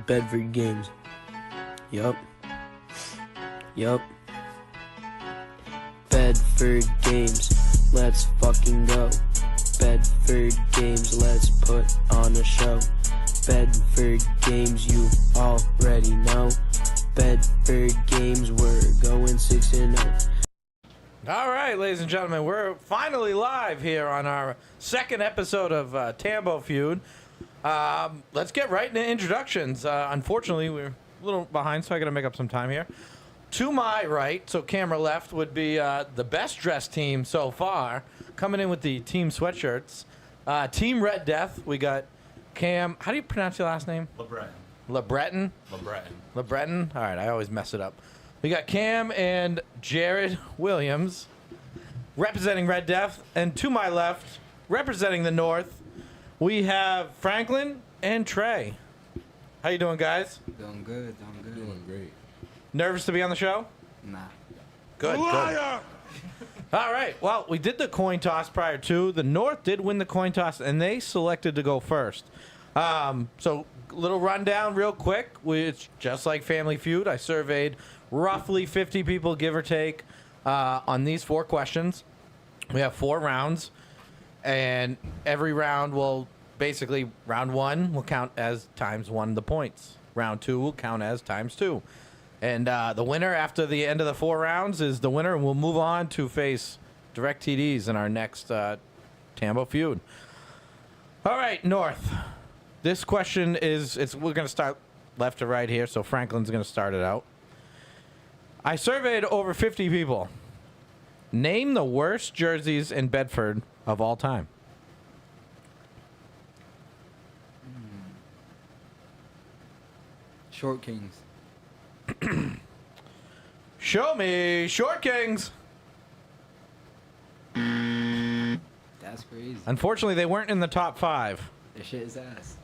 Bedford Games. Yup. Bedford Games. Let's fucking go. Bedford Games. Let's put on a show. Bedford Games, you already know. Bedford Games, we're going 6-0. All right, ladies and gentlemen, we're finally live here on our second episode of Tambo Feud. Let's get right into introductions. Unfortunately, we're a little behind, so I got to make up some time here. To my right, so camera left, would be the best dressed team so far, coming in with the team sweatshirts. Team Red Death, we got Cam. How do you pronounce your last name? LeBreton. LeBreton? All right, I always mess it up. We got Cam and Jared Williams representing Red Death. And to my left, representing the North, we have Franklin and Trey. How you doing, guys? Doing good. Doing great. Nervous to be on the show? Nah. Good. All right. Well, we did the coin toss prior to. The North did win the coin toss, and they selected to go first. So, little rundown real quick. It's just like Family Feud. I surveyed roughly 50 people, give or take, on these 4 questions. We have 4 rounds, and every round will basically, round 1 will count as times 1 the points. Round 2 will count as times 2. And the winner after the end of the 4 rounds is the winner, and we'll move on to face direct TDs in our next Tambo Feud. All right, North. This question is, we're going to start left to right here, so Franklin's going to start it out. I surveyed over 50 people. Name the worst jerseys in Bedford of all time. Short Kings. Show me Short Kings. That's crazy. Unfortunately, they weren't in the top 5. That shit is ass.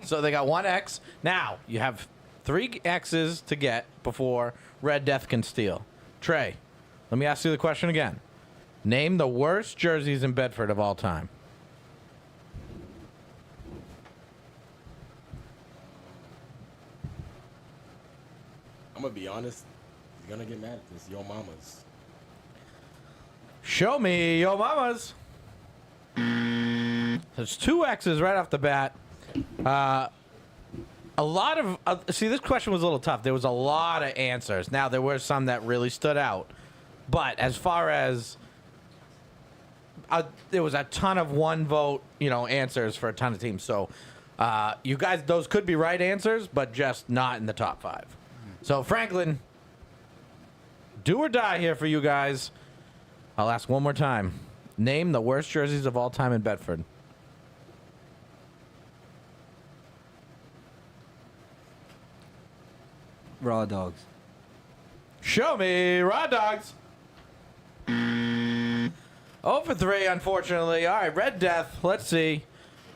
So they got 1 X. Now, you have 3 X's to get before Red Death can steal. Trey, let me ask you the question again. Name the worst jerseys in Bedford of all time. I'm gonna be honest. You're gonna get mad at this. Yo mamas. Show me Yo Mamas. There's 2 X's right off the bat. A lot of see, this question was a little tough. There was a lot of answers. Now there were some that really stood out, but as far as there was a ton of 1 vote, answers for a ton of teams. So you guys, those could be right answers, but just not in the top 5. So Franklin, do or die here for you guys. I'll ask one more time. Name the worst jerseys of all time in Bedford. Raw Dogs. Show me Raw Dogs. 0 for 3, unfortunately. All right, Red Death. Let's see.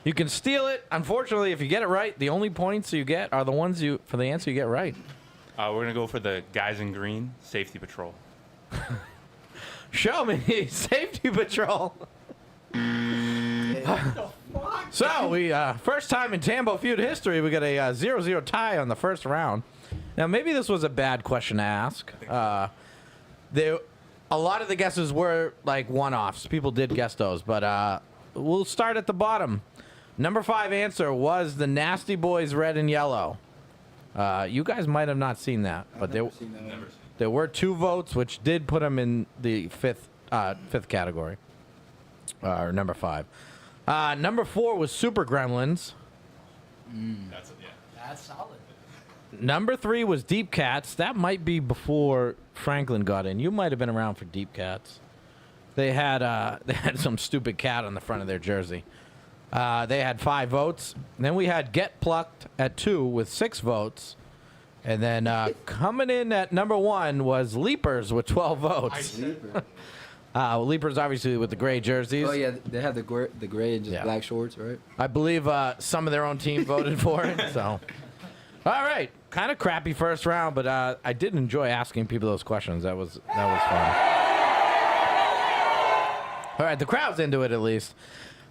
You can steal it. Unfortunately, if you get it right, the only points you get are the ones for the answer you get right. We're going to go for the guys in green, Safety Patrol. Show me Safety Patrol. So, we first time in Tambo Feud history, we got a 0-0 tie on the first round. Now, maybe this was a bad question to ask. A lot of the guesses were like one-offs. People did guess those, but we'll start at the bottom. Number 5 answer was the Nasty Boys red and yellow. You guys might have not seen that, but there were 2 votes, which did put them in the fifth category, or number 5. Number 4 was Super Gremlins. That's solid. Number 3 was Deep Cats. That might be before Franklin got in. You might have been around for Deep Cats. They had some stupid cat on the front of their jersey. They had 5 votes. And then we had Get Plucked at 2 with 6 votes. And then coming in at number 1 was Leapers with 12 votes. Leapers obviously with the gray jerseys. Oh yeah, they have the gray and just black shorts, right? I believe some of their own team voted for it. So, all right, kind of crappy first round, but I did enjoy asking people those questions. That was fun. All right, the crowd's into it at least.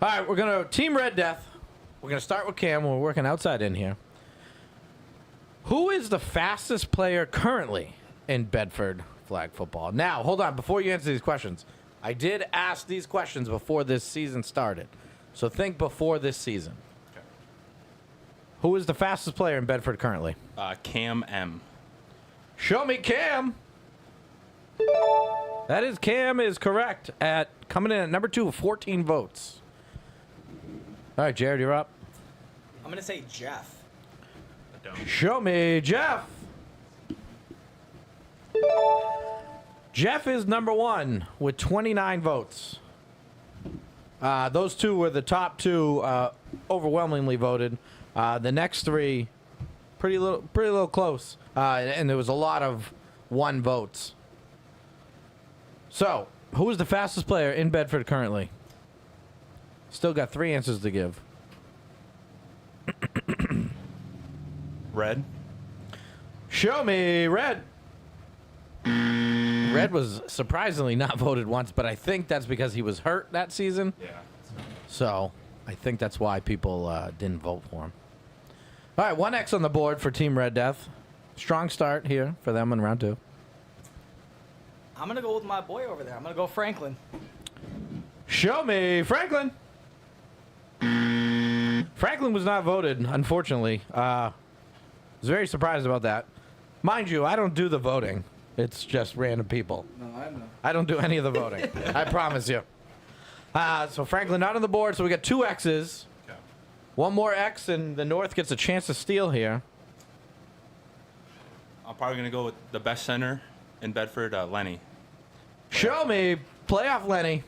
All right, we're gonna Team Red Death. We're gonna start with Cam. We're working outside in here. Who is the fastest player currently in Bedford flag football? Now, hold on. Before you answer these questions, I did ask these questions before this season started. So think before this season. Okay. Who is the fastest player in Bedford currently? Cam M. Show me Cam. That is Cam is correct at coming in at number 2 with 14 votes. All right, Jared, you're up. I'm gonna say Jeff. Show me Jeff. Jeff is number 1 with 29 votes. Those two were the top 2 overwhelmingly voted. The next 3, pretty little close. And there was a lot of 1 votes. So, who is the fastest player in Bedford currently? Still got 3 answers to give. Red. Show me Red. Red was surprisingly not voted once, but I think that's because he was hurt that season. Yeah. So I think that's why people didn't vote for him. All right, 1X on the board for Team Red Death. Strong start here for them in round 2. I'm gonna go with my boy over there. I'm gonna go Franklin. Show me Franklin. Franklin was not voted, unfortunately. Was very surprised about that. Mind you, I don't do the voting. It's just random people. No, I know. I don't do any of the voting. I promise you. So Franklin not on the board, so we got 2 X's. Okay. 1 more X, and the North gets a chance to steal here. I'm probably gonna go with the best center in Bedford, Lenny. Show me playoff Lenny.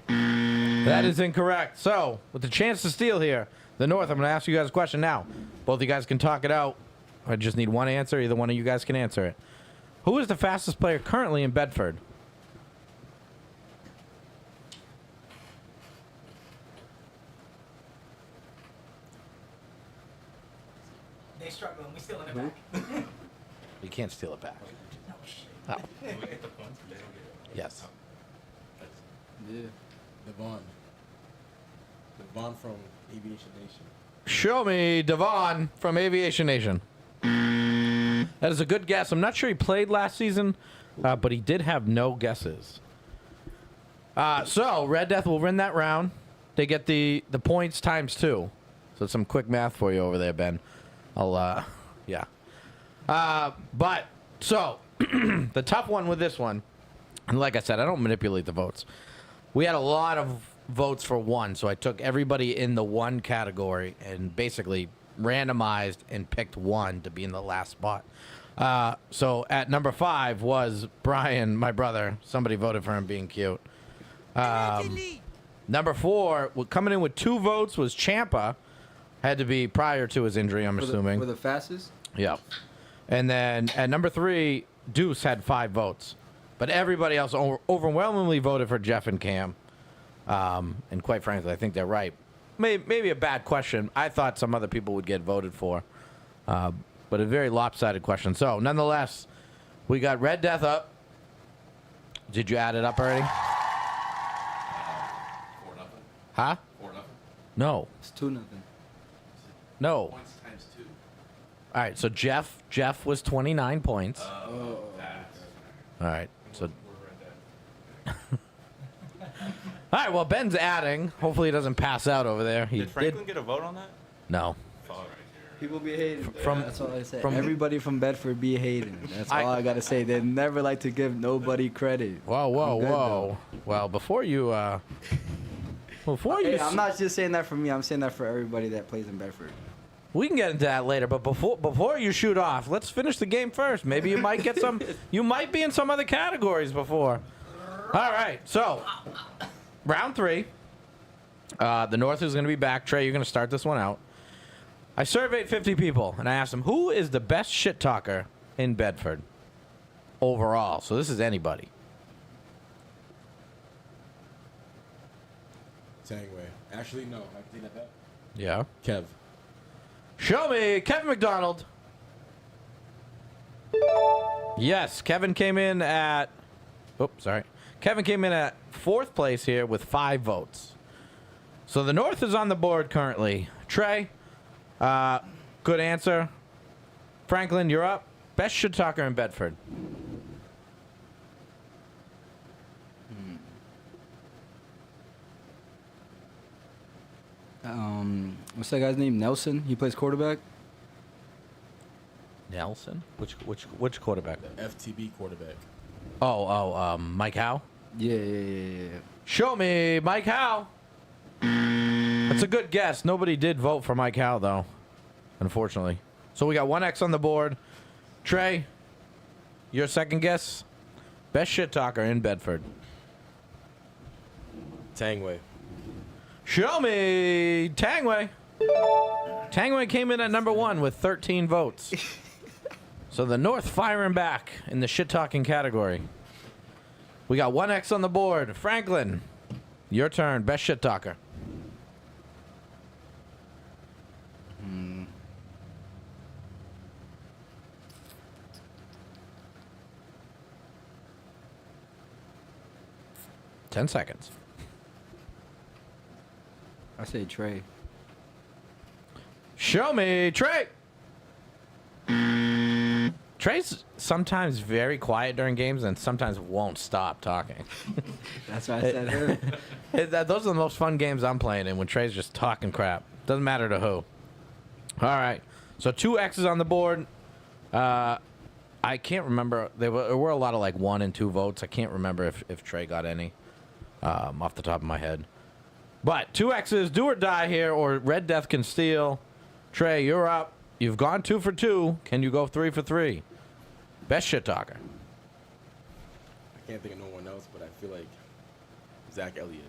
That is incorrect. So, with the chance to steal here, the North, I'm going to ask you guys a question now. Both of you guys can talk it out. I just need one answer. Either one of you guys can answer it. Who is the fastest player currently in Bedford? They struggling. We stealing it back. You can't steal it back. Oh, yes. Yeah. Devon from Aviation Nation. Show me Devon from Aviation Nation. That is a good guess. I'm not sure he played last season, but he did have no guesses. So Red Death will win that round. They get the points times 2. So some quick math for you over there, Ben. Yeah. But so the tough one with this one, and like I said, I don't manipulate the votes. We had a lot of votes for 1, so I took everybody in the 1 category and basically randomized and picked 1 to be in the last spot. So at number 5 was Brian, my brother. Somebody voted for him being cute. Number 4, coming in with 2 votes was Champa. Had to be prior to his injury, I'm assuming. For the fastest? Yeah. And then at number 3, Deuce had 5 votes. But everybody else overwhelmingly voted for Jeff and Cam. And quite frankly, I think they're right. Maybe a bad question. I thought some other people would get voted for. But a very lopsided question. So, nonetheless, we got Red Death up. Did you add it up already? 4-0. Huh? 4-0. No. It's 2-0. No. Points times 2. All right, so Jeff was 29 points. All right. So We're right all right, well, Ben's adding. Hopefully he doesn't pass out over there. He Did Franklin get a vote on that? No. People be hating. From- That's all I say. from- Everybody from Bedford be hating. That's all I gotta say. They never like to give nobody credit. Whoa, I'm good, whoa. Well, before you Hey, I'm not just saying that for me. I'm saying that for everybody that plays in Bedford. we can get into that later, but before you shoot off, let's finish the game first. Maybe you might get some. You might be in some other categories before. All right, so round 3. The North is going to be back. Trey, you're going to start this one out. I surveyed 50 people, and I asked them, who is the best shit talker in Bedford overall? So this is anybody. Tangway. Actually, no. I can take that back. Yeah. Kev. Show me Kevin McDonald. Yes, Kevin came in at... Oops, sorry. Kevin came in at 4th place here with 5 votes. So the North is on the board currently. Trey, good answer. Franklin, you're up. Best shit talker in Bedford. What's that guy's name? Nelson. He plays quarterback. Nelson? Which quarterback? FTB quarterback. Mike Howe? Yeah. Show me Mike Howe. That's a good guess. Nobody did vote for Mike Howe, though, unfortunately. So we got 1X on the board. Trey, your second guess? Best shit talker in Bedford. Tangway. Show me Tangway. Tangway came in at number 1 with 13 votes. So the North firing back in the shit talking category. We got 1X on the board. Franklin, your turn. Best shit talker. Hmm. 10 seconds. I say Trey. Show me Trey. Trey's sometimes very quiet during games and sometimes won't stop talking. That's why I said her. Those are the most fun games I'm playing in when Trey's just talking crap. Doesn't matter to who. All right. So 2 X's on the board. I can't remember. There were a lot of like 1 and 2 votes. I can't remember if Trey got any off the top of my head. But 2 X's, do or die here, or Red Death can steal. Trey, you're up. You've gone 2 for 2. Can you go 3 for 3? Best shit talker. I can't think of no one else, but I feel like Zach Elliott.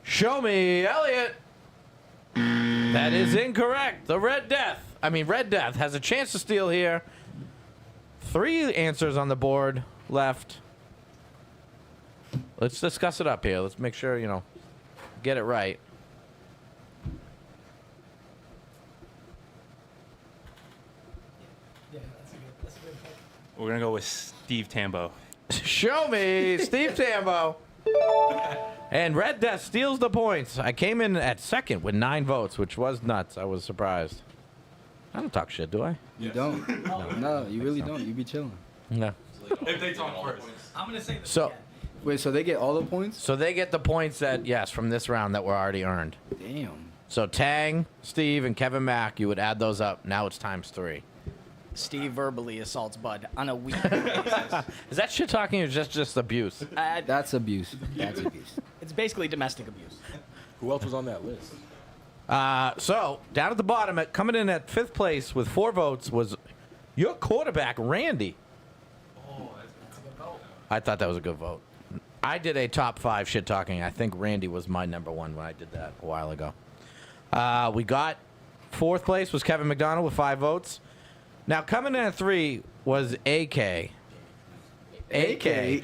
Show me Elliott. That is incorrect. The Red Death has a chance to steal here. 3 answers on the board left. Let's discuss it up here. Let's make sure, get it right. We're going to go with Steve Tambo. Show me Steve Tambo. And Red Death steals the points. I came in at second with 9 votes, which was nuts. I was surprised. I don't talk shit, do I? You don't. No, you really don't. You be chilling. No. If they talk first. I'm gonna say this So, again. Wait, so they get all the points? so they get the points that, yes, from this round that were already earned. Damn. So Tang, Steve, and Kevin Mack, you would add those up. Now it's times 3. Steve verbally assaults Bud on a weekly basis. Is that shit talking or just abuse? That's abuse. That's abuse. It's basically domestic abuse. Who else was on that list? So down at the bottom, coming in at 5th place with 4 votes was your quarterback, Randy. Oh, that's a good vote. I thought that was a good vote. I did a top 5 shit talking. I think Randy was my number 1 when I did that a while ago. We got 4th place was Kevin McDonald with 5 votes. Now coming in at 3 was AK. They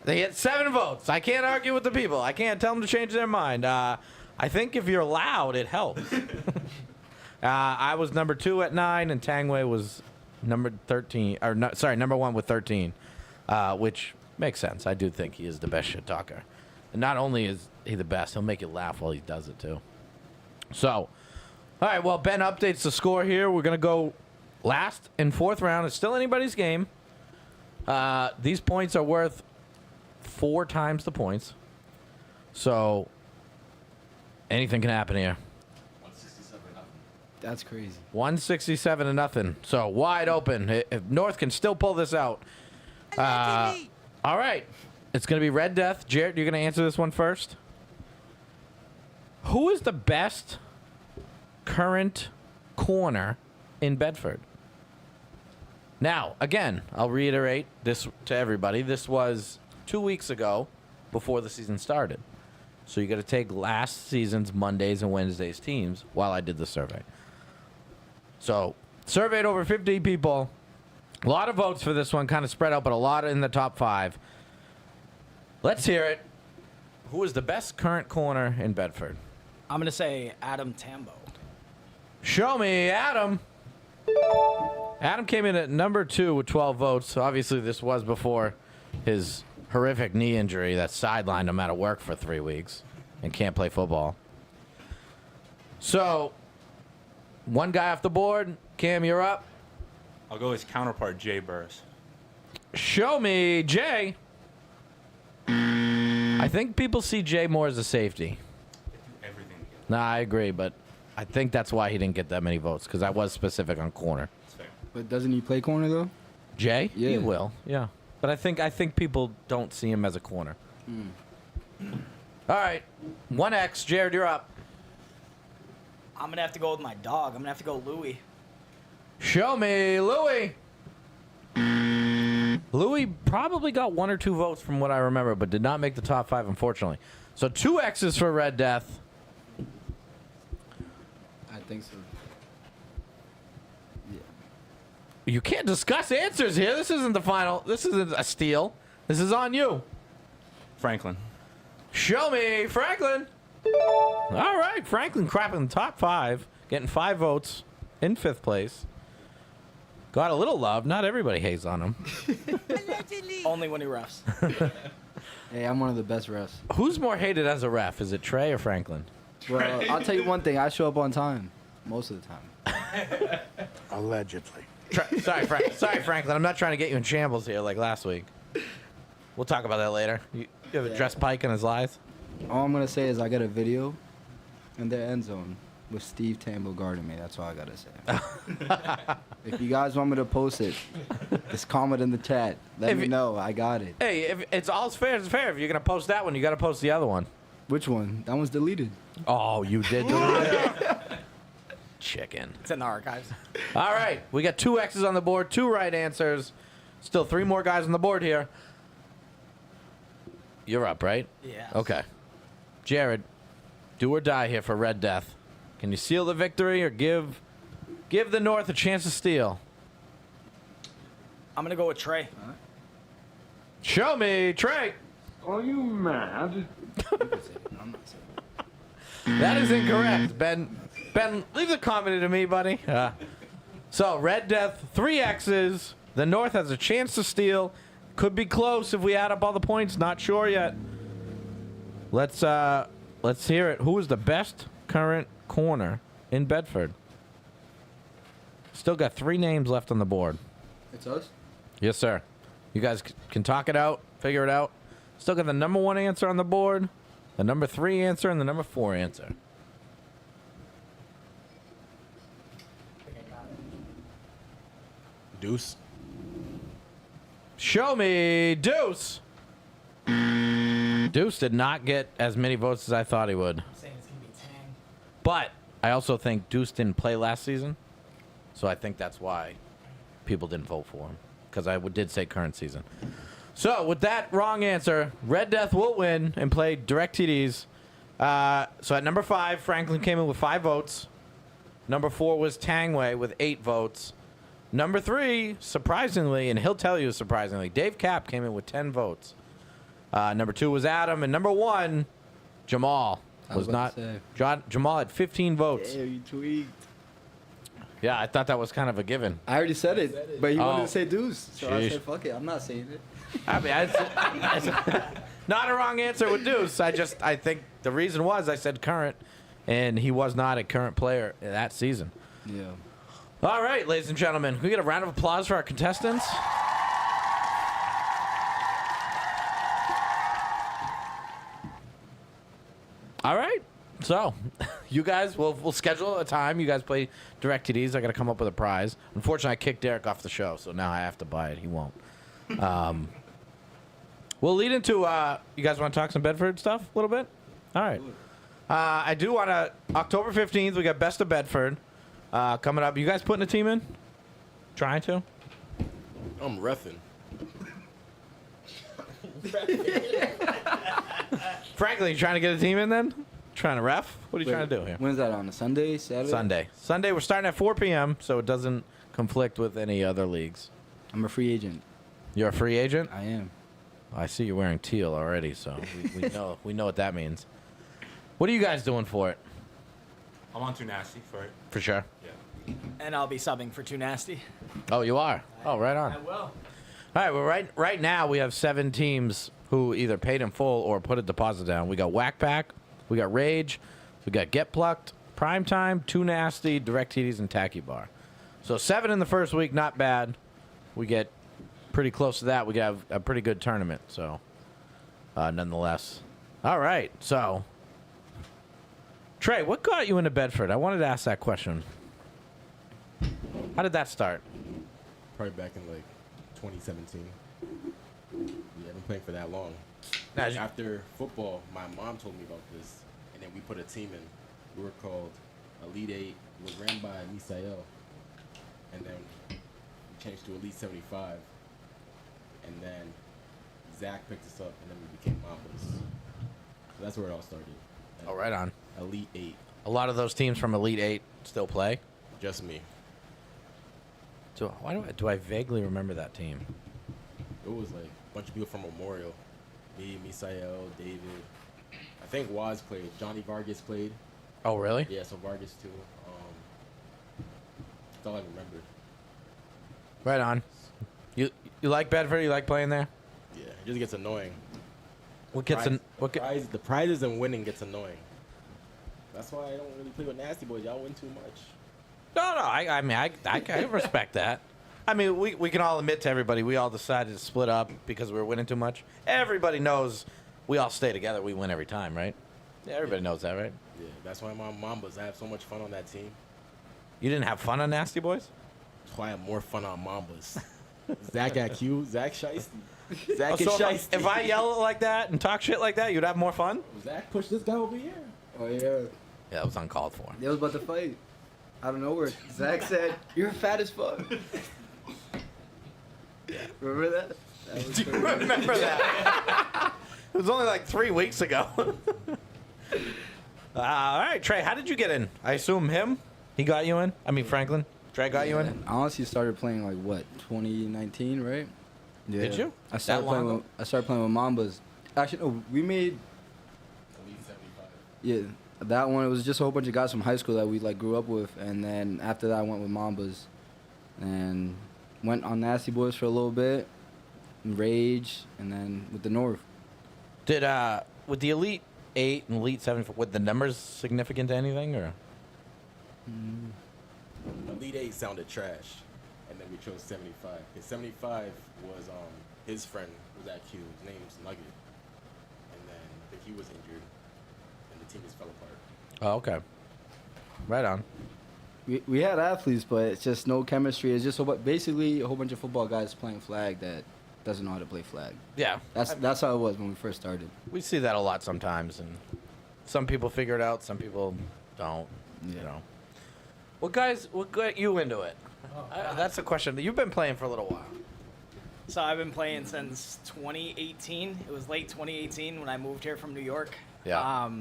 had 7 votes. I can't argue with the people. I can't tell them to change their mind. I think if you're loud, it helps. I was number 2 at 9, and Tangway was number 13. Number 1 with 13, which makes sense. I do think he is the best shit talker. And not only is he the best, he'll make you laugh while he does it too. So, all right. Well, Ben updates the score here. We're gonna go last and 4th round. It's still anybody's game. These points are worth 4 times the points. So anything can happen here. 167 nothing. That's crazy. 167 to nothing. So wide open. If North can still pull this out. All right. It's going to be Red Death. Jarrett, you're going to answer this one first. Who is the best current corner in Bedford? Now, again, I'll reiterate this to everybody. This was 2 weeks ago before the season started. So you got to take last season's Mondays and Wednesdays teams while I did the survey. So, surveyed over 50 people. A lot of votes for this one, kind of spread out, but a lot in the top 5. Let's hear it. Who is the best current corner in Bedford? I'm gonna say Adam Tambo. Show me Adam. Adam came in at number 2 with 12 votes. So obviously, this was before his horrific knee injury that sidelined him out of work for 3 weeks and can't play football. So, one guy off the board. Cam, you're up. I'll go his counterpart, Jay Burris. Show me Jay. I think people see Jay more as a safety. Everything. Nah, I agree, but I think that's why he didn't get that many votes, because I was specific on corner. That's fair. But doesn't he play corner though? Jay? He Yeah. will, yeah. But I think people don't see him as a corner. All right. 1X. Jared, you're up. I'm gonna have to go with my dog. I'm gonna have to go Louis. Show me Louis. Louis probably got 1 or 2 votes from what I remember, but did not make the top 5, unfortunately. So 2 X's for Red Death. I think so. You can't discuss answers here. This isn't the final. This isn't a steal. This is on you. Franklin. Show me Franklin. All right, Franklin crapping the top 5, getting 5 votes in 5th place. Got a little love. Not everybody hates on him. Only when he refs. Hey, I'm one of the best refs. Who's more hated as a ref? Is it Trey or Franklin? Well, I'll tell you one thing. I show up on time most of the time. Allegedly. Sorry, Franklin. I'm not trying to get you in shambles here like last week. We'll talk about that later. You have addressed Pike and his lies? All I'm gonna say is I got a video in the end zone with Steve Tambo guarding me. That's all I gotta say. If you guys want me to post it, just comment in the chat. Let If me you- know. I got it. Hey, if it's all's fair, it's fair. If you're going to post that one, you got to post the other one. Which one? That one's deleted. Oh, you did delete it? Chicken. It's in the archives. All right. We got 2 X's on the board, 2 right answers. Still 3 more guys on the board here. You're up, right? Yeah. Okay. Jared, do or die here for Red Death. Can you seal the victory or give the North a chance to steal? I'm gonna go with Trey. Show me, Trey. I'm not saying. That is incorrect. Ben, leave the comment to me, buddy. So, Red Death, 3 X's. The North has a chance to steal. Could be close if we add up all the points. Not sure yet. Let's hear it. Who is the best current corner in Bedford? Still got 3 names left on the board. It's us. Yes, sir. You guys can talk it out, figure it out. Still got the number 1 answer on the board, the number 3 answer, and the number 4 answer. Deuce. Show me Deuce. Deuce did not get as many votes as I thought he would. I'm saying it's gonna be Tang. But I also think Deuce didn't play last season. So I think that's why people didn't vote for him. Because I did say current season. So with that wrong answer, Red Death will win and play direct TDs. So at number 5, Franklin came in with 5 votes. Number 4 was Tangway with 8 votes. Number 3, surprisingly, and he'll tell you surprisingly, Dave Cap came in with 10 votes. Number 2 was Adam, and number 1, Jamal was not. Jamal had 15 votes. Damn, you tweaked. Yeah, I thought that was kind of a given. I already said it, but he wanted to say deuce. So I Sheesh. said, fuck it. I'm not saying it. I mean, not a wrong answer with Deuce. I think the reason was I said current, and he was not a current player that season. Yeah. All right, ladies and gentlemen, can we get a round of applause for our contestants? All right. So, you guys, we'll schedule a time. You guys play direct TDs. I got to come up with a prize. Unfortunately, I kicked Derek off the show, so now I have to buy it. He won't. We'll lead into, you guys want to talk some Bedford stuff a little bit? All right. I do want to, October 15th, we got Best of Bedford coming up. You guys putting a team in? Trying to? I'm reffing. Frankly, you trying to get a team in then? Trying to ref? What are you trying to do here? When's that on? A Sunday? Saturday? Sunday, we're starting at 4 p.m., so it doesn't conflict with any other leagues. I'm a free agent. You're a free agent? I am. I see you're wearing teal already, so we know what that means. What are you guys doing for it? I'm on Too Nasty for it. For sure. Yeah. And I'll be subbing for Too Nasty. Oh, you are? Oh, right on. I will. All right, well, right now we have 7 teams who either paid in full or put a deposit down. We got Whack Pack, we got Rage, we got Get Plucked, Primetime, Too Nasty, Direct TDs, and Tacky Bar. So 7 in the first week, not bad. We get pretty close to that. We have a pretty good tournament. So, nonetheless. All right. So, Trey, what got you into Bedford? I wanted to ask that question. How did that start? Probably back in like 2017. Yeah, I've been playing for that long. Now, After football, my mom told me about this, and then we put a team in. We were called Elite 8. It was ran by Misael. And then we changed to Elite 75. And then Zach picked us up, and then we became Mambas. So that's where it all started. Oh, right on. Elite 8. A lot of those teams from Elite 8 still play. Just me. So why do I vaguely remember that team? It was like a bunch of people from Memorial. Me, Misael, David. I think Waz played. Johnny Vargas played. Oh, really? Yeah, so Vargas too. That's all I remember. Right on. You like Bedford? You like playing there? Yeah, it just gets annoying. What gets an what get, The prizes and winning gets annoying. That's why I don't really play with nasty boys. Y'all win too much. No. I mean, I respect that. I mean, we can all admit to everybody, we all decided to split up because we were winning too much. Everybody knows we all stay together. We win every time, right? Yeah, everybody knows that, right? Yeah, that's why my Mambas. I have so much fun on that team. You didn't have fun on Nasty Boys? That's why I have more fun on Mambas. Zach at Q. Zach Shiesty. Zach Oh, is so Shiesty. if I yell like that and talk shit like that, you'd have more fun? Zach push this guy over here. Oh yeah. Yeah, that was uncalled for. They was about to fight. Out of nowhere, Zach said, "You're fat as fuck." Remember that? That was Do you crazy. remember that? It was only like 3 weeks ago. All right, Trey, how did you get in? I assume him? He got you in? I mean, Franklin? Trey got you in? I honestly started playing like what, 2019, right? Yeah. Did you? I started That long playing. ago? I started playing with Mambas. Actually, no, we made. Elite 75. Yeah, that one. It was just a whole bunch of guys from high school that we like grew up with, and then after that, I went with Mambas, and went on Nasty Boys for a little bit, and Rage, and then with the North. Did, with the Elite 8 and Elite 7, were the numbers significant to anything, or? Elite 8 sounded trash, and then we chose 75. Because 75 was his friend was at Q. His name's Nugget, and then I think he was injured, and the team just fell apart. Oh, okay. Right on. We had athletes, but it's just no chemistry. It's just basically a whole bunch of football guys playing flag that doesn't know how to play flag. Yeah. That's how it was when we first started. We see that a lot sometimes, and some people figure it out, some people don't, you Yeah. know. What got you into it? That's a question. You've been playing for a little while. So I've been playing since 2018. It was late 2018 when I moved here from New York. Yeah.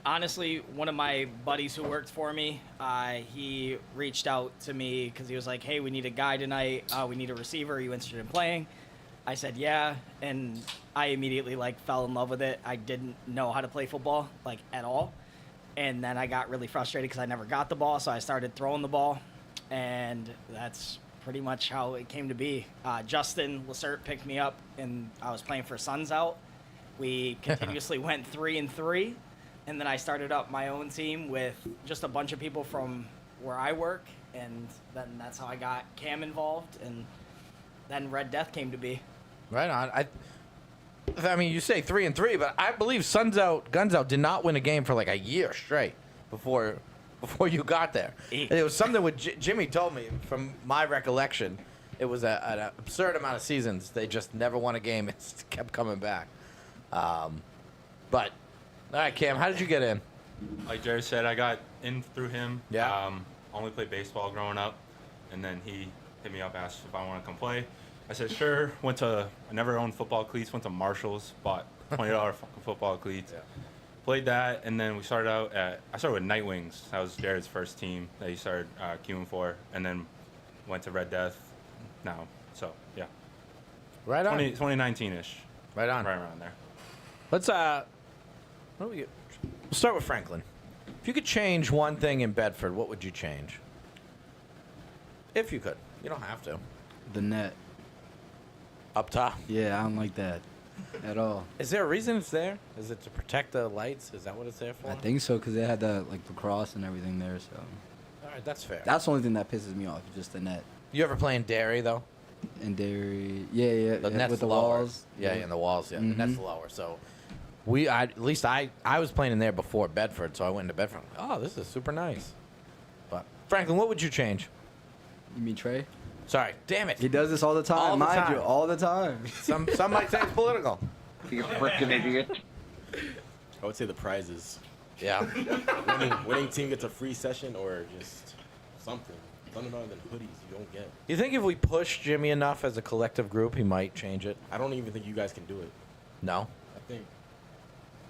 Honestly, one of my buddies who worked for me, he reached out to me because he was like, "Hey, we need a guy tonight. We need a receiver. Are you interested in playing?" I said, "Yeah," and I immediately fell in love with it. I didn't know how to play football at all, and then I got really frustrated because I never got the ball, so I started throwing the ball, and that's pretty much how it came to be. Justin Lacert picked me up, and I was playing for Suns Out. We continuously went 3-3. And then I started up my own team with just a bunch of people from where I work, and then that's how I got Cam involved, and then Red Death came to be. Right on. I mean, you say 3-3, but I believe Guns Out did not win a game for like a year straight before you got there. It was something with Jimmy told me from my recollection. It was an absurd amount of seasons. They just never won a game. It kept coming back. But all right, Cam, how did you get in? Like Jared said, I got in through him. Yeah. Only played baseball growing up, and then he hit me up, asked if I want to come play. I said sure. I never owned football cleats. Went to Marshalls, bought $20 fucking football cleats. Yeah. Played that, and then I started with Nightwings. That was Jared's first team that he started queuing for, and then went to Red Death now. So yeah, Right on. 2019-ish, Right on. right around there. Let's we'll start with Franklin. If you could change one thing in Bedford, what would you change? If you could. You don't have to. The net. Up top. Yeah, I don't like that at all. Is there a reason it's there? Is it to protect the lights? Is that what it's there for? I think so because they had the cross and everything there. So All right, right, that's fair. That's the only thing that pisses me off, just the net. You ever play in Derry though? And dairy, yeah, The yeah, net's with the lower. walls. Yeah, and the walls. Yeah, Mhm. the net's lower. So at least I was playing in there before Bedford, so I went into Bedford. Oh, this is super nice. But Franklin, what would you change? You mean Trey? Sorry, damn it. He does this all the time, All the mind you, time. all the time. Some might say it's political. You freaking idiot. I would say the prizes. Yeah. Winning team gets a free session or just something. Something other than hoodies you don't get. You think if we push Jimmy enough as a collective group, he might change it? I don't even think you guys can do it. No.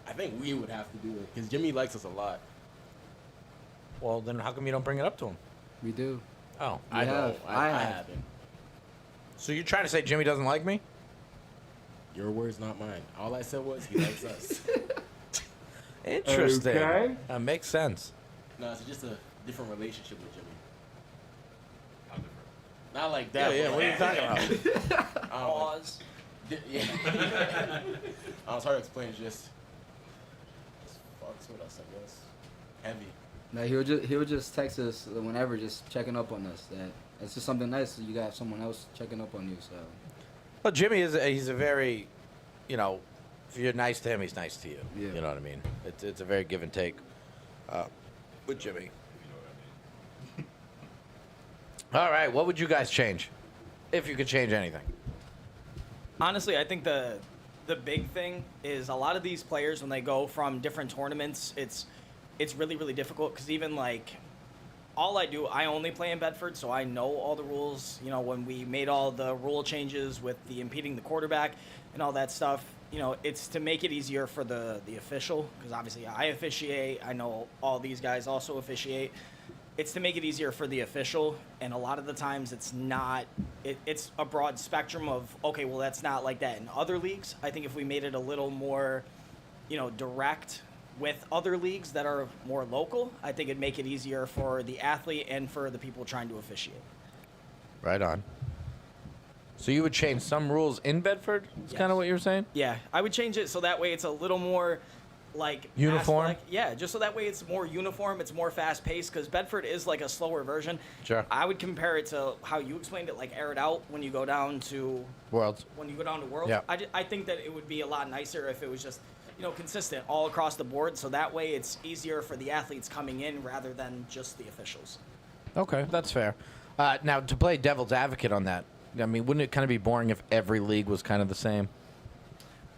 I think we would have to do it because Jimmy likes us a lot. Well, then how come you don't bring it up to him? We do. Oh. I have. don't. I I have. haven't. So you're trying to say Jimmy doesn't like me? Your words, not mine. All I said was he likes us. Interesting. Okay. That makes sense. No, it's just a different relationship with Jimmy. How different? Not like that. Yeah, but what are you like- talking about? Pause. Yeah. I was hard to explain. Just fucks with us, I guess. Heavy. Like he would just text us whenever, just checking up on us. That it's just something nice. That you got someone else checking up on you. So Well, Jimmy he's a very, if you're nice to him, he's nice to you. Yeah. You know what I mean? It's a very give and take with Jimmy. All right, what would you guys change, if you could change anything? Honestly, I think the big thing is a lot of these players when they go from different tournaments, it's really really difficult because even like I only play in Bedford, so I know all the rules. You know, when we made all the rule changes with the impeding the quarterback and all that stuff, it's to make it easier for the official because obviously I officiate. I know all these guys also officiate. It's to make it easier for the official, and a lot of the times it's not. It's a broad spectrum of okay, well that's not like that in other leagues. I think if we made it a little more, direct with other leagues that are more local, I think it'd make it easier for the athlete and for the people trying to officiate. Right on. So you would change some rules in Bedford? Is kind Yes. of what you were saying? Yeah, I would change it so that way it's a little more like Uniform? mass-like. Yeah, just so that way it's more uniform, it's more fast paced because Bedford is like a slower version. Sure. I would compare it to how you explained it, like air it out when you go down to Worlds. Worlds. Yeah. I think that it would be a lot nicer if it was just consistent all across the board. So that way it's easier for the athletes coming in rather than just the officials. Okay, that's fair. Now, to play devil's advocate on that, I mean, wouldn't it kind of be boring if every league was kind of the same?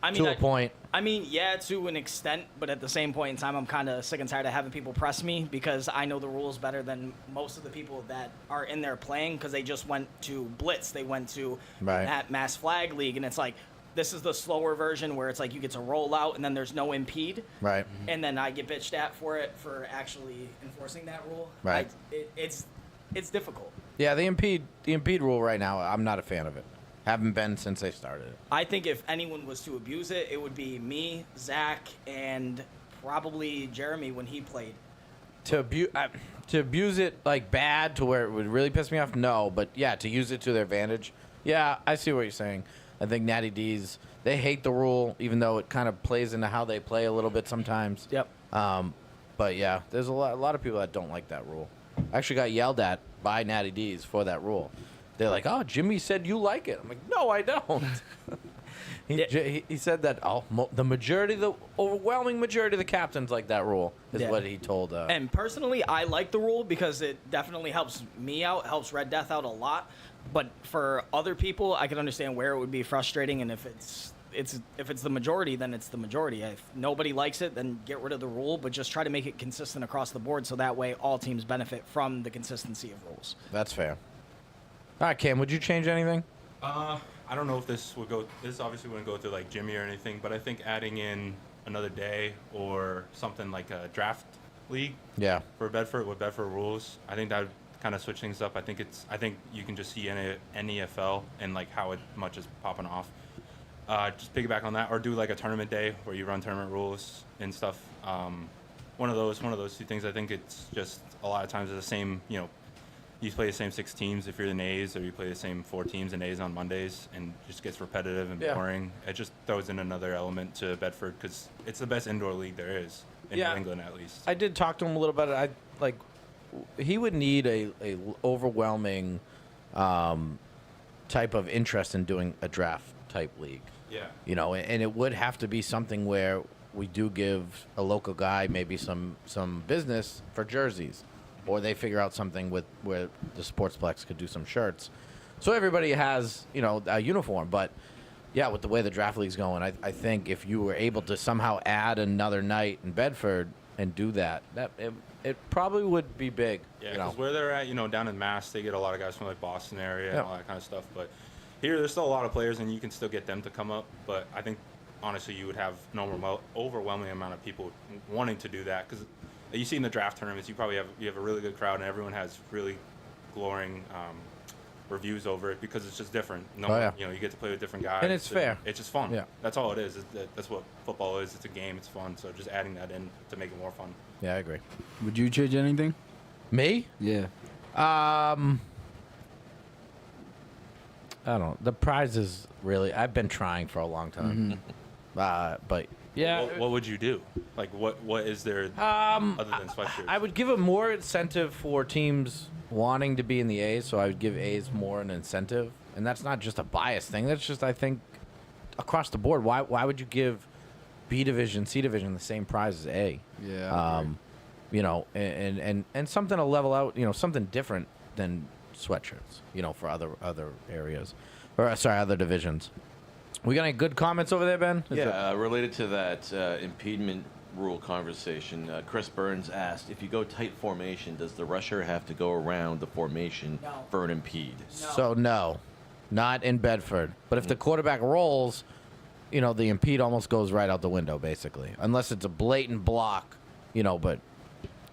I mean, To a point. I mean, yeah, to an extent, but at the same point in time, I'm kind of sick and tired of having people press me because I know the rules better than most of the people that are in there playing because they just went to Blitz. They went to Right. that Mass Flag League, and it's like, this is the slower version where it's like you get to roll out and then there's no impede. Right. And then I get bitched at for it for actually enforcing that rule. Right. It's difficult. Yeah, the impede rule right now, I'm not a fan of it. Haven't been since they started it. I think if anyone was to abuse it, it would be me, Zach, and probably Jeremy when he played. To abuse it like bad to where it would really piss me off, no. But yeah, to use it to their advantage, yeah, I see what you're saying. I think Natty D's, they hate the rule, even though it kind of plays into how they play a little bit sometimes. Yep. But yeah, there's a lot of people that don't like that rule. I actually got yelled at by Natty D's for that rule. They're like, "Oh, Jimmy said you like it." I'm like, "No, I don't." he said that the overwhelming majority of the captains like that rule is Yeah. what he told. And personally, I like the rule because it definitely helps me out, helps Red Death out a lot. But for other people, I can understand where it would be frustrating. And if it's the majority, then it's the majority. If nobody likes it, then get rid of the rule. But just try to make it consistent across the board, so that way all teams benefit from the consistency of rules. That's fair. All right, Cam, would you change anything? I don't know if this would go. This obviously wouldn't go through like Jimmy or anything, but I think adding in another day or something like a draft league Yeah. for Bedford with Bedford rules, I think that would kind of switch things up. I think you can just see NEFL and like how much is popping off. Just piggyback on that, or do like a tournament day where you run tournament rules and stuff. One of those two things. I think it's just a lot of times it's the same. You play the same 6 teams if you're the A's, or you play the same 4 teams and A's on Mondays, and it just gets repetitive and Yeah. boring. It just throws in another element to Bedford because it's the best indoor league there is in Yeah. New England, at least. I did talk to him a little bit. he would need a overwhelming type of interest in doing a draft type league. Yeah. You know, and it would have to be something where we do give a local guy maybe some business for jerseys, or they figure out something with where the Sportsplex could do some shirts, so everybody has, you know, a uniform. But yeah, with the way the draft league's going, I think if you were able to somehow add another night in Bedford and do that it probably would be big. Yeah, you know? because where they're at, you know, down in Mass, they get a lot of guys from like Boston area Yeah. and all that kind of stuff. But here, there's still a lot of players, and you can still get them to come up. But I think honestly, you would have an overwhelming amount of people wanting to do that, because you see in the draft tournaments, you have a really good crowd, and everyone has really glowing reviews over it because it's just different. Oh, yeah. You know, you get to play with different guys, And it's fair. It's just fun. Yeah. That's all it is. That's what football is. It's a game. It's fun. So just adding that in to make it more fun. Yeah, I agree. Would you change anything? Me? Yeah. I don't know. The prizes really. I've been trying for a long time. But yeah, What would you do? Like, what is there other than sweatshirts? I would give a more incentive for teams wanting to be in the A's, so I would give A's more an incentive, and that's not just a bias thing. That's just, I think, across the board. Why would you give B division, C division the same prize as A? Yeah. You know, and something to level out. You know, something different than sweatshirts. You know, for other areas, or sorry, other divisions. We got any good comments over there, Ben? Related to that impediment rule conversation, Chris Burns asked, if you go tight formation, does the rusher have to go around the formation No. for an impede? So no, not in Bedford. But if the quarterback rolls, you know, the impede almost goes right out the window, basically, unless it's a blatant block. You know, but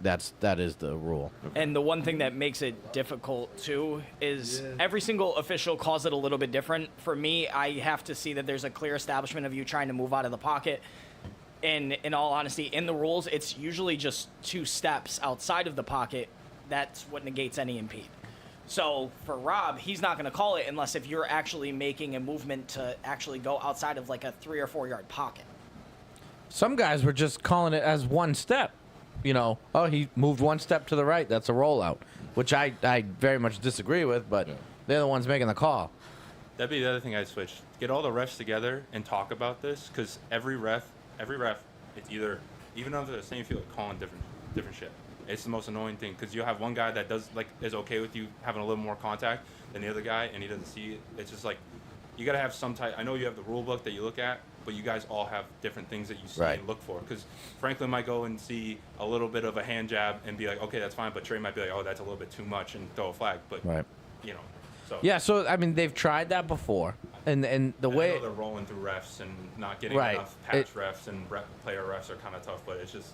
that is the rule. And the one thing that makes it difficult too is every single official calls it a little bit different. For me, I have to see that there's a clear establishment of you trying to move out of the pocket. And in all honesty, in the rules, it's usually just 2 steps outside of the pocket. That's what negates any impede. So for Rob, he's not going to call it unless if you're actually making a movement to actually go outside of like a 3 or 4 yard pocket. Some guys were just calling it as 1 step. You know, oh, he moved 1 step to the right. That's a rollout, which I very much disagree with, but they're the ones making the call. That'd be the other thing I'd switch. Get all the refs together and talk about this, because every ref, it's either, even under the same field, calling different shit. It's the most annoying thing, because you'll have one guy that is okay with you having a little more contact than the other guy, and he doesn't see it. It's just like, you got to have some type. I know you have the rule book that you look at, but you guys all have different things that you see Right. and look for. Because Franklin might go and see a little bit of a hand jab and be like, okay, that's fine. But Trey might be like, oh, that's a little bit too much, and throw a flag. But Right. you know, so Yeah. So I mean, they've tried that before, and the I know way. they're rolling through refs and not getting Right. enough patch refs, and player refs are kind of tough. But it's just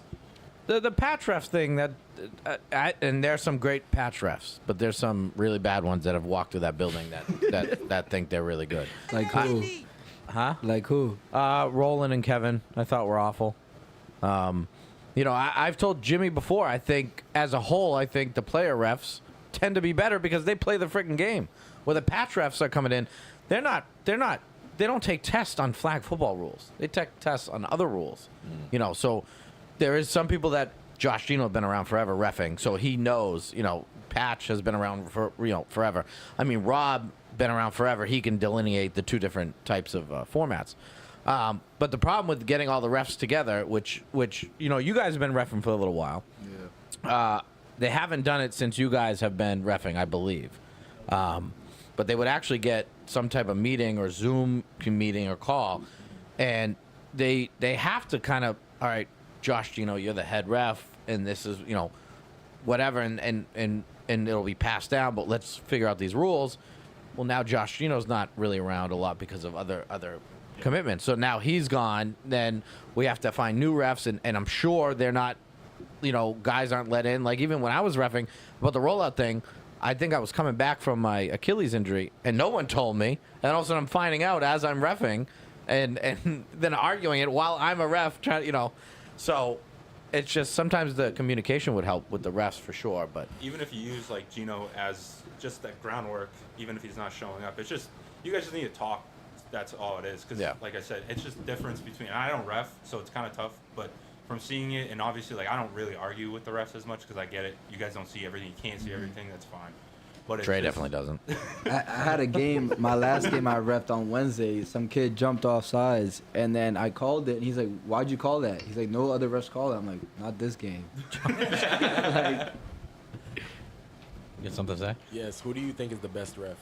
The patch refs thing and there's some great patch refs, but there's some really bad ones that have walked through that building that think they're really good. Like who? Huh? Like who? Roland and Kevin, I thought were awful. You know, I've told Jimmy before. I think as a whole, I think the player refs tend to be better because they play the freaking game. Where the patch refs are coming in, they don't take tests on flag football rules. They take tests on other rules. You know, so. There is some people that Josh Gino has been around forever reffing, so he knows. You know, Patch has been around for forever. I mean, Rob been around forever. He can delineate the 2 different types of formats. But the problem with getting all the refs together, which you know, you guys have been reffing for a little while. Yeah. They haven't done it since you guys have been reffing, I believe. But they would actually get some type of meeting or Zoom meeting or call, and they have to kind of, all right, Josh, you know, you're the head ref, and this is, you know, whatever, and it'll be passed down, but let's figure out these rules. Well, now Josh Gino's not really around a lot because of other commitments. So now he's gone. Then we have to find new refs, and I'm sure they're not, you know, guys aren't let in. Like even when I was reffing about the rollout thing, I think I was coming back from my Achilles injury, and no one told me. And all of a sudden I'm finding out as I'm reffing, and then arguing it while I'm a ref, trying, you know. So it's just sometimes the communication would help with the refs for sure. But even if you use like Gino as just that groundwork, even if he's not showing up, it's just you guys just need to talk. That's all it is. Because like I said, it's just difference between. And I don't ref, so it's kind of tough. But from seeing it, and obviously, like, I don't really argue with the refs as much because I get it. You guys don't see everything. You can't see everything. That's fine. But it's Trey just- definitely doesn't. I had a game, my last game I refed on Wednesday. Some kid jumped off sides, and then I called it, and he's like, "Why'd you call that?" He's like, "No other refs called it." I'm like, "Not this game." Like, You got something to say? Yes. Who do you think is the best ref?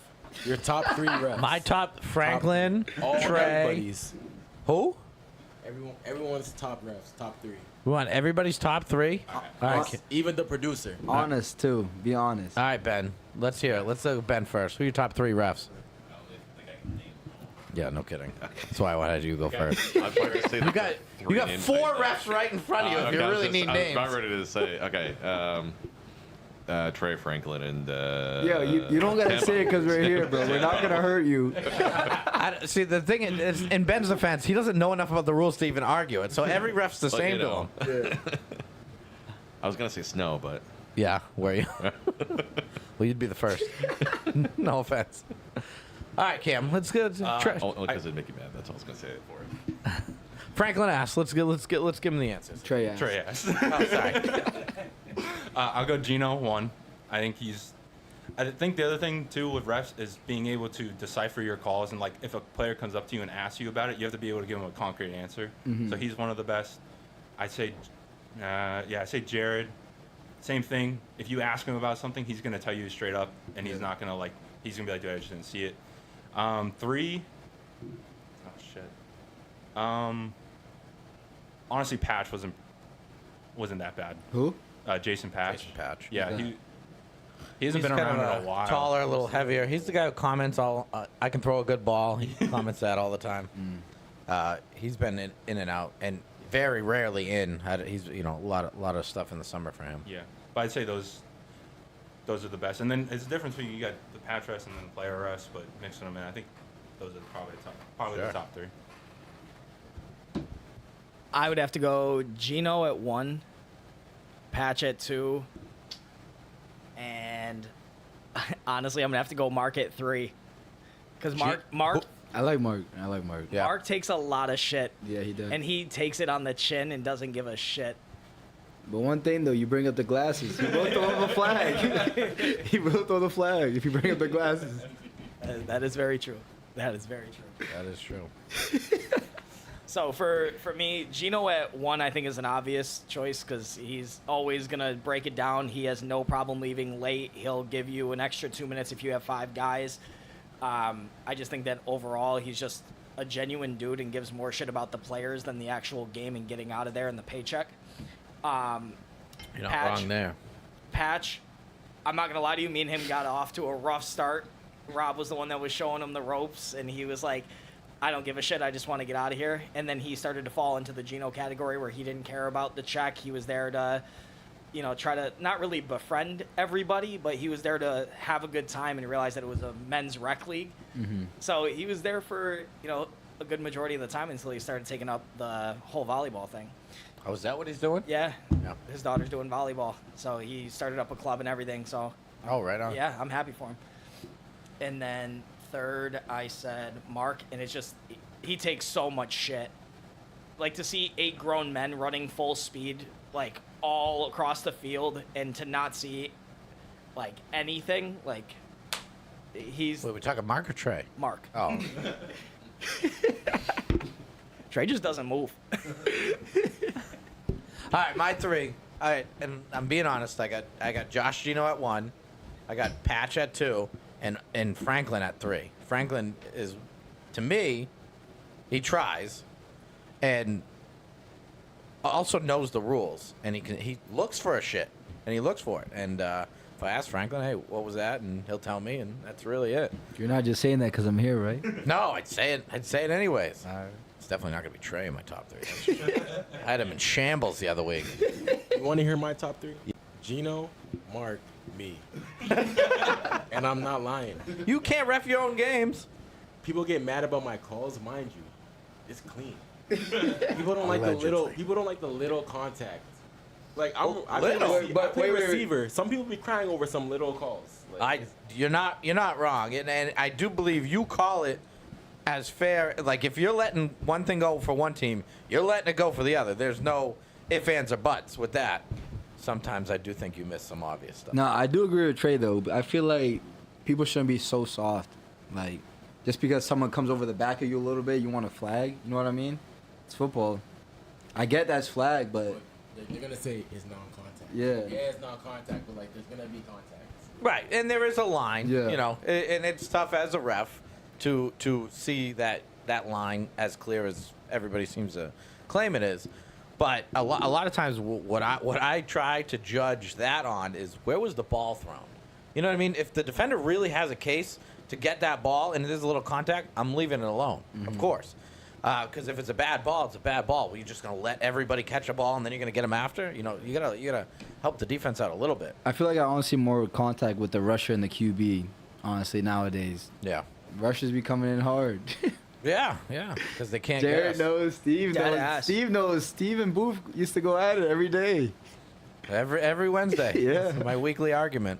Your top 3 refs. My top: Franklin, All Trey. everybody's. Who? Everyone's top refs. Top 3. We want everybody's top 3. All right, Even the producer. honest too. Be honest. all right, Ben. Let's hear it. Let's go Ben first. Who are your top 3 refs? Yeah, no kidding. That's why I wanted you to go first. I'm about to say You got three names 4 right now. refs right in front of you. If Okay, you I was really just- need I was names. about ready to say, okay, Trey Franklin and Yo, you don't gotta Tambo. say it because we're here, bro. We're not gonna hurt you. See, the thing is, in Ben's defense, he doesn't know enough about the rules to even argue it. So every ref's the But, same you know. to him. I was gonna say Snow, but Yeah, were you? Well, you'd be the first. No offense. All right, Cam. Let's go. only because it'd make you mad. That's all I was gonna say it for. Franklin asked. Let's give him the answers. Trey asked. Trey asked. Oh, sorry. I'll go Gino 1. I think I think the other thing too with refs is being able to decipher your calls, and like if a player comes up to you and asks you about it, you have to be able to give him a concrete answer. So he's one of the best. I'd say, I say Jared. Same thing. If you ask him about something, he's gonna tell you straight up, and he's not gonna like. He's gonna be like, "Dude, I just didn't see it." 3. Oh shit. Honestly, Patch wasn't that bad. Who? Jason Patch. Jason Patch. Yeah, Who's he hasn't He's been around kind in a while. taller, a little heavier. He's the guy who comments all. I can throw a good ball. He comments that all the time. He's been in and out, and very rarely in. He's a lot of stuff in the summer for him. Yeah, but I'd say those are the best. And then it's the difference between you got the patch rest and then the player rest, but mixing them in, I think those are probably Sure. the top 3. I would have to go Gino at 1, Patch at 2, and honestly, I'm gonna have to go Mark at 3, because Mark I like Mark. Yeah. Mark takes a lot of shit, Yeah, he does. and he takes it on the chin and doesn't give a shit. But one thing though, you bring up the glasses. He will throw him a flag. He will throw the flag if you bring up the glasses. That is very true. That is very true. That is true. So for me, Gino at 1, I think is an obvious choice because he's always gonna break it down. He has no problem leaving late. He'll give you an extra 2 minutes if you have 5 guys. I just think that overall he's just a genuine dude and gives more shit about the players than the actual game and getting out of there and the paycheck. You're not Patch. wrong there. Patch, I'm not gonna lie to you, me and him got off to a rough start. Rob was the one that was showing him the ropes, and he was like, I don't give a shit, I just want to get out of here. And then he started to fall into the Gino category where he didn't care about the check. He was there to, try to not really befriend everybody, but he was there to have a good time and realize that it was a men's rec league. So he was there for, a good majority of the time until he started taking up the whole volleyball thing. Oh, is that what he's doing? Yeah, Yeah. his daughter's doing volleyball, so he started up a club and everything. So Oh, right on. yeah, I'm happy for him. And then third, I said Mark, and it's just he takes so much shit. Like to see 8 grown men running full speed, like all across the field, and to not see like anything, like he's Wait, we talking Mark or Trey? Mark. Oh, Trey just doesn't move. all right, my 3. All right, and I'm being honest. I got Josh Gino at 1, I got Patch at 2, and Franklin at 3. Franklin is, to me, he tries, and also knows the rules, and he looks for a shit, and he looks for it. And if I ask Franklin, hey, what was that, and he'll tell me, and that's really it. You're not just saying that because I'm here, right? No, I'd say it anyways. It's definitely not gonna be Trey in my top 3. That's for sure. I had him in shambles the other week. You want to hear my top 3? Gino, Mark, me. And I'm not lying. You can't ref your own games. People get mad about my calls, mind you. It's clean. People don't like the little. People don't like the little contact. Like I play receiver. Some people be crying over some little calls. Like, You're not wrong, and I do believe you call it as fair. Like if you're letting one thing go for one team, you're letting it go for the other. There's no ifs, ands, or buts with that. Sometimes I do think you miss some obvious stuff. No, I do agree with Trey though. But I feel like people shouldn't be so soft. Like, just because someone comes over the back of you a little bit, you want a flag. You know what I mean? It's football. I get that's flag, but They're gonna say it's non-contact. Yeah. Yeah, it's non-contact, but like there's gonna be contact. Right, and there is a line. Yeah. You know, and it's tough as a ref to see that line as clear as everybody seems to claim it is. But a lot of times, what I try to judge that on is where was the ball thrown. You know what I mean? If the defender really has a case to get that ball and there's a little contact, I'm leaving it alone, of course. Because if it's a bad ball, it's a bad ball. Well, you're just gonna let everybody catch a ball and then you're gonna get them after. You know, you gotta help the defense out a little bit. I feel like I only see more contact with the rusher and the QB. Honestly, nowadays, Yeah. rushers be coming in hard. Yeah, because they can't get Jared us. knows. Steve Dead knows. ass. Steve knows. Steve and Booth used to go at it every day. Every Wednesday. Yeah. That's my weekly argument.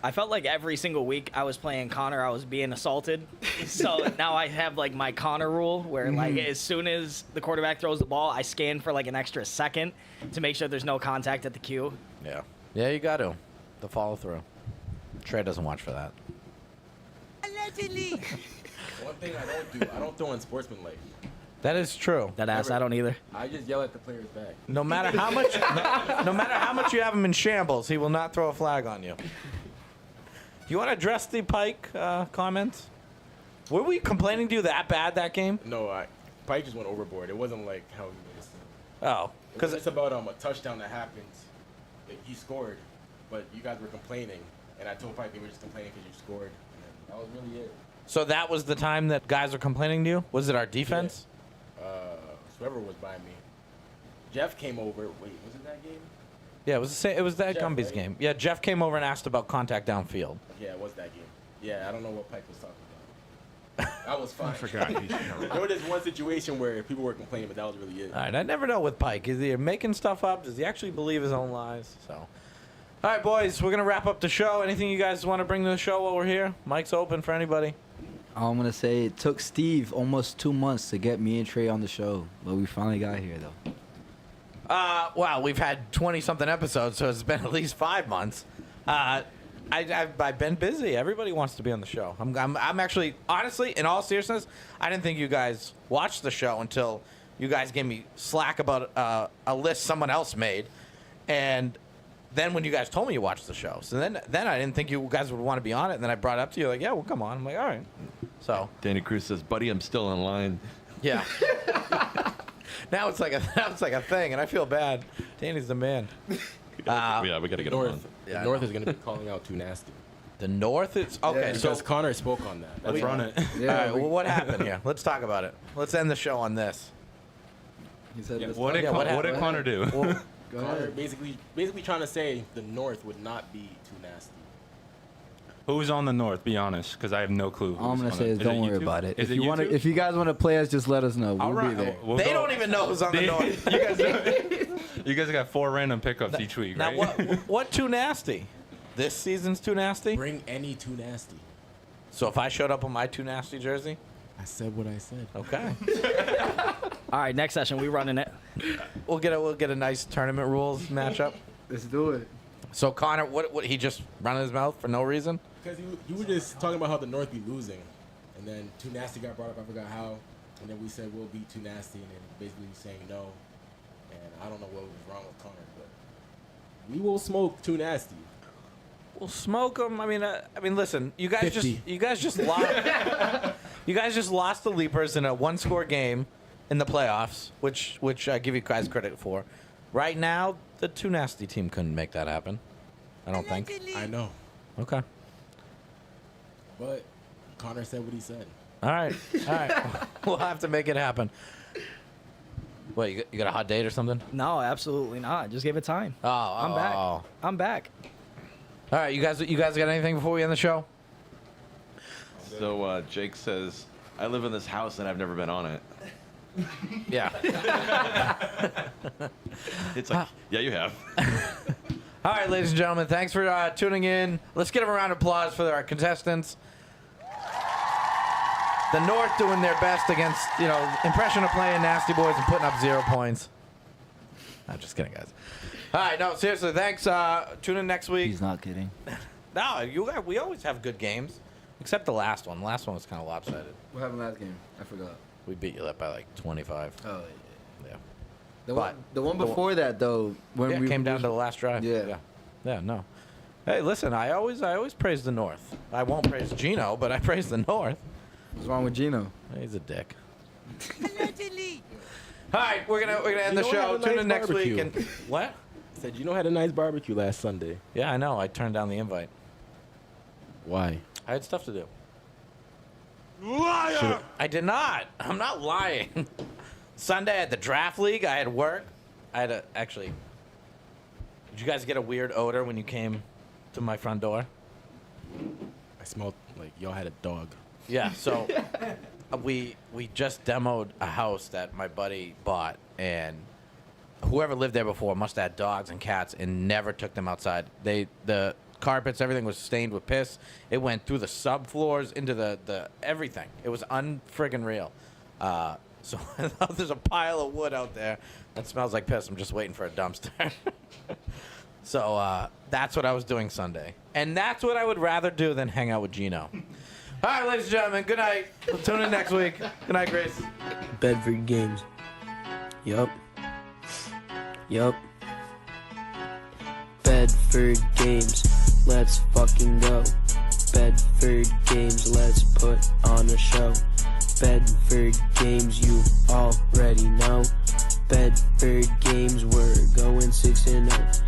I felt like every single week I was playing Connor, I was being assaulted. So now I have like my Connor rule where like as soon as the quarterback throws the ball, I scan for like an extra second to make sure there's no contact at the cue. Yeah. Yeah, you got to. The follow through. Trey doesn't watch for that. One thing I don't throw unsportsmanlike. That is true. That ass, I don't either. I just yell at the players back. No matter how much, no matter how much you have him in shambles, he will not throw a flag on you. You want to address the Pike comments? Were we complaining to you that bad that game? No, Pike just went overboard. It wasn't like how he made it seem. Oh, Because because it's about a touchdown that happened. Like, he scored, but you guys were complaining, and I told Pike they were just complaining because you scored. And that was really it. so that was the time that guys were complaining to you. Was it our defense? Whoever was by me. Jeff came over. Wait, was it that game? Yeah, it was the same. It was that Jeff, Gumby's right? game. Yeah, Jeff came over and asked about contact downfield. Yeah, it was that game. Yeah, I don't know what Pike was talking about. That was fine. I forgot. There was this one situation where people were complaining, but that was really it. All right, I never know with Pike. Is he making stuff up? Does he actually believe his own lies? So, all right, boys, we're gonna wrap up the show. Anything you guys want to bring to the show while we're here? Mic's open for anybody. I'm gonna say it took Steve almost 2 months to get me and Trey on the show, but we finally got here though. Wow, we've had 20-something episodes, so it's been at least 5 months. I've been busy. Everybody wants to be on the show. I'm actually, honestly, in all seriousness, I didn't think you guys watched the show until you guys gave me slack about a list someone else made, and then when you guys told me you watched the show, so then I didn't think you guys would want to be on it, and then I brought it up to you like, yeah, well, come on. I'm like, all right. So Danny Cruz says, "Buddy, I'm still in line." yeah. Now it's like a thing, and I feel bad. Danny's the man. Yeah, we got to get him on. North, Yeah, I North know. is going to be calling out Too Nasty. The North is okay. Yeah. So Because Connor spoke on that. Let's run it. Yeah, all right, well, what happened here? Let's talk about it. Let's end the show on this. he said Yeah, this- What did, Yeah, what what did happened? Connor do? Well, Go Connor ahead. basically trying to say the North would not be too nasty. Who's on the North? Be honest, because I have no clue. All I'm who's gonna on say is it don't it worry YouTube? about it. Is If you want to, YouTube? if you guys want to play us, just let us know. All We'll right, be there. we'll they go- don't even know who's on the North. You guys got 4 random pickups each week, Now, right? what too nasty? This season's too nasty. Bring any Too Nasty. So if I showed up on my too nasty jersey, I said what I said. okay, All right, next session we running it. we'll get a nice tournament rules matchup. Let's do it. So Connor, what he just run his mouth for no reason? Because you were just talking about how the North be losing. And then Too Nasty got brought up. I forgot how. And then we said we'll beat Too Nasty. And then basically saying no. And I don't know what was wrong with Connor. But we will smoke Too Nasty. We'll smoke them. I mean, listen, you guys 50. just lost. You guys just lost the Leapers in a 1-score game in the playoffs, which I give you guys credit for. Right now, the Too Nasty team couldn't make that happen. I don't think. I know. Okay. But Connor said what he said. All right. We'll have to make it happen. What, you got a hot date or something? No, absolutely not. Just give it time. I'm back. Oh. I'm back. All right, you guys got anything before we end the show? So Jake says, "I live in this house and I've never been on it." Yeah. It's like, yeah, you have. All right, ladies and gentlemen, thanks for tuning in. Let's give them a round of applause for our contestants. The North doing their best against, impression of playing Nasty Boys and putting up 0 points. I'm just kidding, guys. All right, no, seriously, thanks. Tune in next week. He's not kidding. No, we always have good games, except the last one. The last one was kind of lopsided. What happened last game? I forgot. We beat you up by like 25. Oh, Yeah. The one before that, though, when Yeah, we it came down to the last drive. Yeah. Yeah, no. Hey, listen, I always praise the North. I won't praise Gino, but I praise the North. What's wrong with Gino? He's a dick. All right, we're gonna end the Gino show. had a Tune nice in next week. barbecue. And what? I said, you know, had a nice barbecue last Sunday. Yeah, I know. I turned down the invite. Why? I had stuff to do. Liar! I did not. I'm not lying. Sunday at the draft league, I had work. I had actually. Did you guys get a weird odor when you came to my front door? I smelled like y'all had a dog. Yeah. So we just demoed a house that my buddy bought, and whoever lived there before must have had dogs and cats and never took them outside. The carpets, everything was stained with piss. It went through the subfloors into the everything. It was unfriggin' real. So there's a pile of wood out there that smells like piss. I'm just waiting for a dumpster. So that's what I was doing Sunday. And that's what I would rather do than hang out with Gino. All right, ladies and gentlemen, good night. We'll tune in next week. Good night, Grace. Bedford Games. Yup. Bedford Games. Let's fucking go. Bedford Games. Let's put on a show. Bedford Games, you already know. Bedford Games, we're going 6-0.